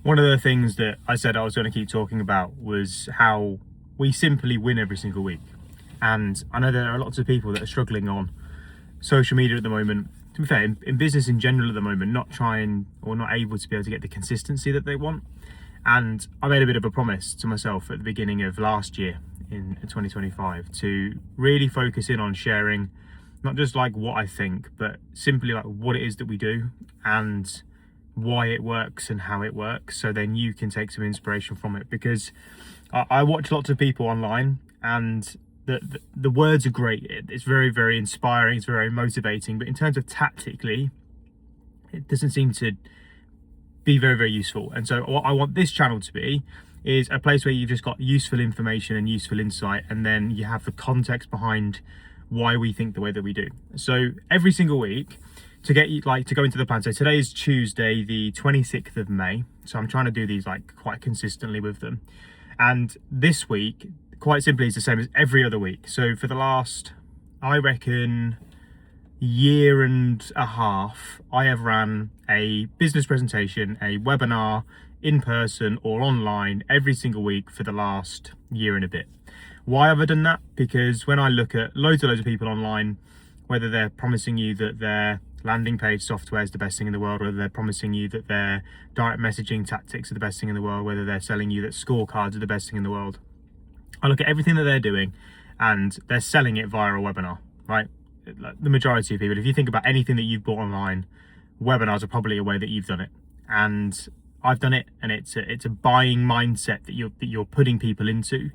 One of the things that I said I was going to keep talking about was how we simply win every single week. And I know there are lots of people that are struggling on social media at the moment. To be fair, in business in general at the moment, not trying or not able to be able to get the consistency that they want. And I made a bit of a promise to myself at the beginning of last year in 2025 to really focus in on sharing not just like what I think, but simply like what it is that we do and why it works and how it works, so then you can take some inspiration from it. Because I watch lots of people online and the words are great. It's very, very inspiring, it's very motivating, but in terms of tactically, it doesn't seem to be very, very useful. And so what I want this channel to be is a place where you've just got useful information and useful insight, and then you have the context behind why we think the way that we do. So every single week, to get you to go into the plan. So today is Tuesday, the 26th of May. So I'm trying to do these like quite consistently with them. And this week, quite simply, is the same as every other week. So for the last, I reckon, year and a half, I have ran a business presentation, a webinar, in person or online, every single week for the last year and a bit. Why have I done that? Because when I look at loads of people online, whether they're promising you that their landing page software is the best thing in the world, whether they're promising you that their direct messaging tactics are the best thing in the world, whether they're selling you that scorecards are the best thing in the world, I look at everything that they're doing and they're selling it via a webinar, right? The majority of people, if you think about anything that you've bought online, webinars are probably a way that you've done it. And I've done it, and it's a buying mindset that you're putting people into.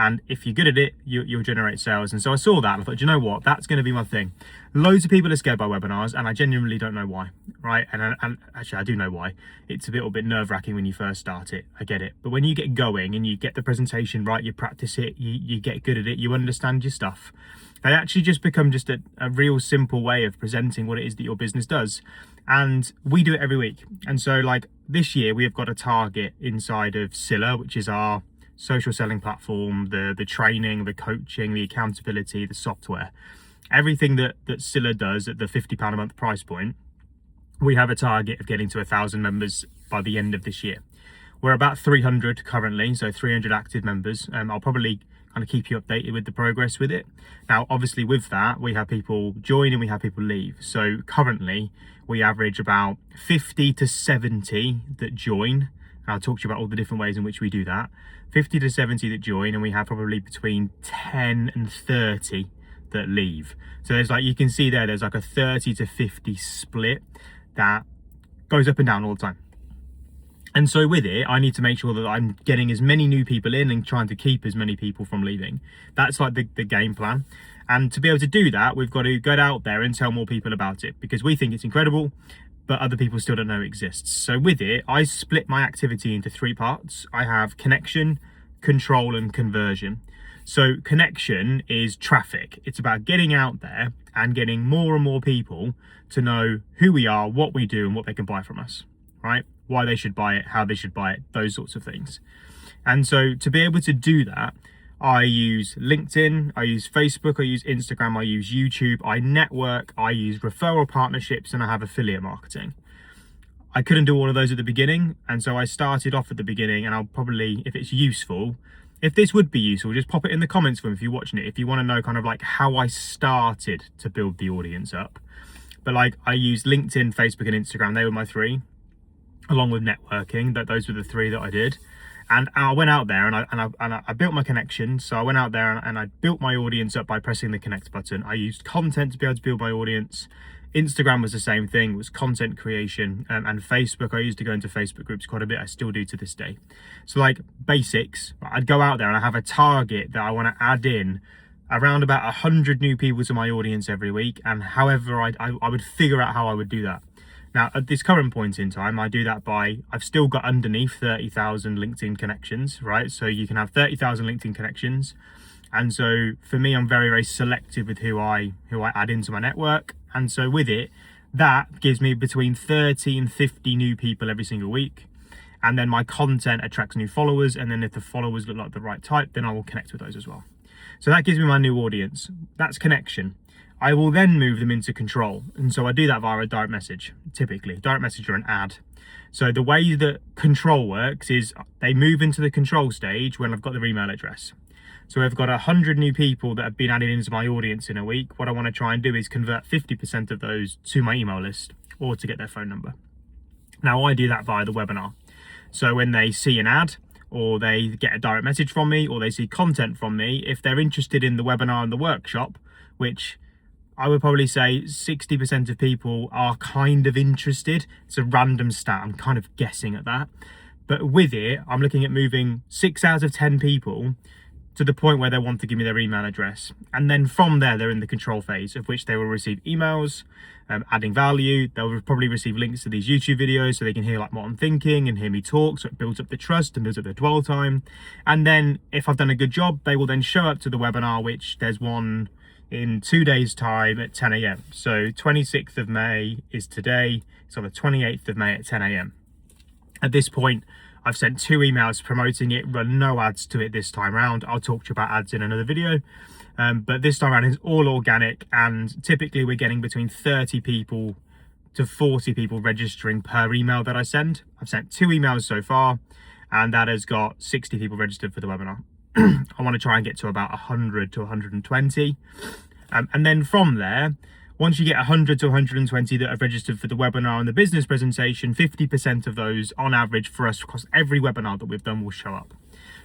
And if you're good at it, you'll generate sales. And so I saw that and I thought, you know what, that's going to be my thing. Loads of people are scared by webinars, and I genuinely don't know why, right? And actually, I do know why. It's a little bit nerve-wracking when you first start it. I get it. But when you get going and you get the presentation right, you practice it, you get good at it, you understand your stuff, they actually just become just a real simple way of presenting what it is that your business does. And we do it every week. And so like this year, we have got a target inside of Scylla, which is our social selling platform, the training, the coaching, the accountability, the software, everything that Scylla does at the £50 a month price point. We have a target of getting to 1,000 members by the end of this year. We're about 300 currently, so 300 active members. I'll probably kind of keep you updated with the progress with it. Now, obviously with that, we have people join and we have people leave. So currently we average about 50 to 70 that join. And I'll talk to you about all the different ways in which we do that. 50 to 70 that join, and we have probably between 10 and 30 that leave. So there's like, you can see there's like a 30 to 50 split that goes up and down all the time. And so with it, I need to make sure that I'm getting as many new people in and trying to keep as many people from leaving. That's like the game plan. And to be able to do that, we've got to get out there and tell more people about it, because we think it's incredible, but other people still don't know it exists. So with it, I split my activity into 3 parts. I have connection, control, and conversion. So connection is traffic. It's about getting out there and getting more and more people to know who we are, what we do, and what they can buy from us, right? Why they should buy it, how they should buy it, those sorts of things. And so to be able to do that, I use LinkedIn, I use Facebook, I use Instagram, I use YouTube, I network, I use referral partnerships, and I have affiliate marketing. I couldn't do all of those at the beginning, and so I started off at the beginning, and I'll probably, if it's useful, if this would be useful, just pop it in the comments for me if you're watching it, if you want to know kind of like how I started to build the audience up. But like, I used LinkedIn, Facebook, and Instagram. They were my 3, along with networking. Those were the 3 that I did. And I went out there and I built my connection. So I went out there and I built my audience up by pressing the connect button. I used content to be able to build my audience. Instagram was the same thing, it was content creation. And Facebook, I used to go into Facebook groups quite a bit. I still do to this day. So like basics, I'd go out there and I have a target that I want to add in around about 100 new people to my audience every week. And however I would figure out how I would do that. Now, at this current point in time, I do that by, I've still got underneath 30,000 LinkedIn connections, right? So you can have 30,000 LinkedIn connections. And so for me, I'm very, very selective with who I add into my network. And so with it, that gives me between 30 and 50 new people every single week. And then my content attracts new followers. And then if the followers look like the right type, then I will connect with those as well. So that gives me my new audience. That's connection. I will then move them into control. And so I do that via a direct message, typically. Direct message or an ad. So the way that control works is they move into the control stage when I've got their email address. So I've got 100 new people that have been added into my audience in a week. What I want to try and do is convert 50% of those to my email list or to get their phone number. Now I do that via the webinar. So when they see an ad or they get a direct message from me or they see content from me, if they're interested in the webinar and the workshop, which I would probably say 60% of people are kind of interested. It's a random stat, I'm kind of guessing at that. But with it, I'm looking at moving 6 out of 10 people to the point where they want to give me their email address. And then from there, they're in the control phase, of which they will receive emails, adding value. They'll probably receive links to these YouTube videos so they can hear like what I'm thinking and hear me talk. So it builds up the trust and builds up the dwell time. And then if I've done a good job, they will then show up to the webinar, which there's one in 2 days time at 10 a.m. So 26th of May is today. It's on the 28th of May at 10 a.m. At this point, I've sent 2 emails promoting it, run no ads to it this time around. I'll talk to you about ads in another video. But this time around is all organic, and typically we're getting between 30 people to 40 people registering per email that I send. I've sent 2 emails so far, and that has got 60 people registered for the webinar. I want to try and get to about 100 to 120. And then from there, once you get 100 to 120 that have registered for the webinar and the business presentation, 50% of those on average for us across every webinar that we've done will show up.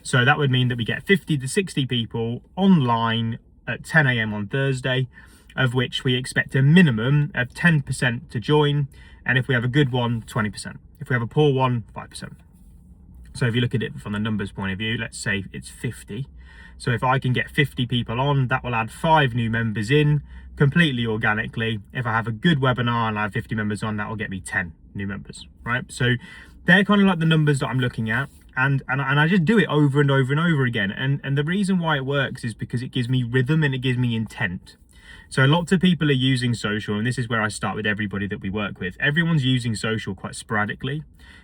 So that would mean that we get 50 to 60 people online at 10 a.m. on Thursday, of which we expect a minimum of 10% to join. And if we have a good one, 20%. If we have a poor one, 5%. So if you look at it from the numbers point of view, let's say it's 50. So if I can get 50 people on, that will add 5 new members in completely organically. If I have a good webinar and I have 50 members on, that will get me 10 new members, right? So they're kind of like the numbers that I'm looking at. And I just do it over and over and over again. And the reason why it works is because it gives me rhythm and it gives me intent. So lots of people are using social, and this is where I start with everybody that we work with. Everyone's using social quite sporadically,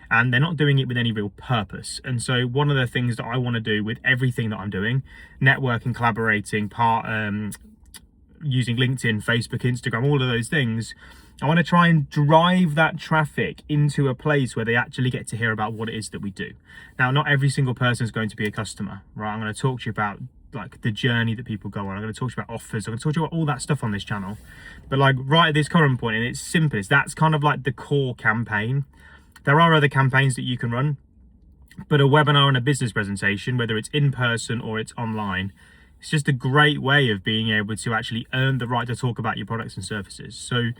and they're not doing it with any real purpose. And so one of the things that I want to do with everything that I'm doing, networking, collaborating, using LinkedIn, Facebook, Instagram, all of those things, I want to try and drive that traffic into a place where they actually get to hear about what it is that we do. Now, not every single person is going to be a customer, right? I'm going to talk to you about like the journey that people go on. I'm going to talk to you about offers. I'm going to talk to you about all that stuff on this channel. But like right at this current point, and it's simple, that's kind of like the core campaign. There are other campaigns that you can run, but a webinar and a business presentation, whether it's in person or it's online, it's just a great way of being able to actually earn the right to talk about your products and services. So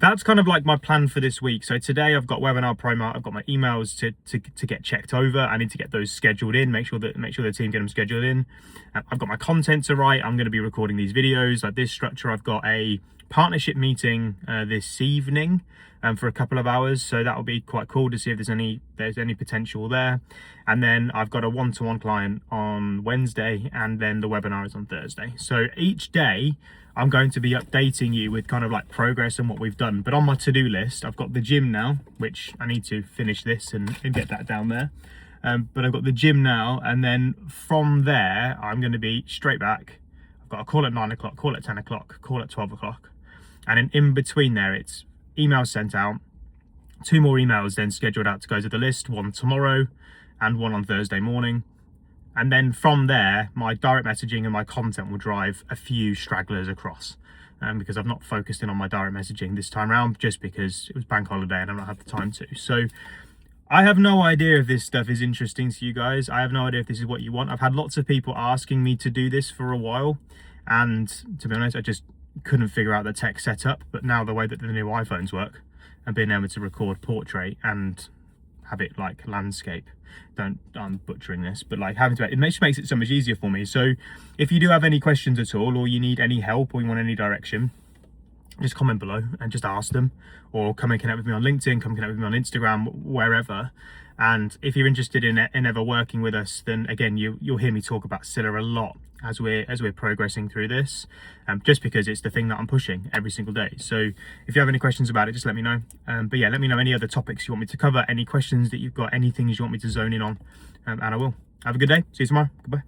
that's kind of like my plan for this week. So today I've got webinar promo. I've got my emails to get checked over. I need to get those scheduled in, make sure the team get them scheduled in. I've got my content to write. I'm going to be recording these videos like this structure. I've got a partnership meeting this evening for a couple of hours. So that'll be quite cool to see if there's any potential there. And then I've got a one-to-one client on Wednesday, and then the webinar is on Thursday. So each day I'm going to be updating you with kind of like progress and what we've done. But on my to-do list, I've got the gym now, which I need to finish this and get that down there. But I've got the gym now, and then from there, I'm going to be straight back. I've got a call at 9 o'clock, call at 10 o'clock, call at 12 o'clock. And then in between there, it's emails sent out, 2 more emails then scheduled out to go to the list, one tomorrow and one on Thursday morning. And then from there, my direct messaging and my content will drive a few stragglers across, because I've not focused in on my direct messaging this time around, just because it was bank holiday and I've not had the time to. So I have no idea if this stuff is interesting to you guys. I have no idea if this is what you want. I've had lots of people asking me to do this for a while, and to be honest, I just couldn't figure out the tech setup. But now the way that the new iPhones work, and being able to record portrait and have it like landscape, I'm butchering this, but like having to, it makes it so much easier for me. So if you do have any questions at all, or you need any help, or you want any direction, just comment below and just ask them, or come and connect with me on LinkedIn, come connect with me on Instagram, wherever. And if you're interested in ever working with us, then again, you'll hear me talk about Scylla a lot as we're progressing through this, just because it's the thing that I'm pushing every single day. So if you have any questions about it, just let me know. But yeah, let me know any other topics you want me to cover, any questions that you've got, any things you want me to zone in on, and I will. Have a good day. See you tomorrow. Goodbye.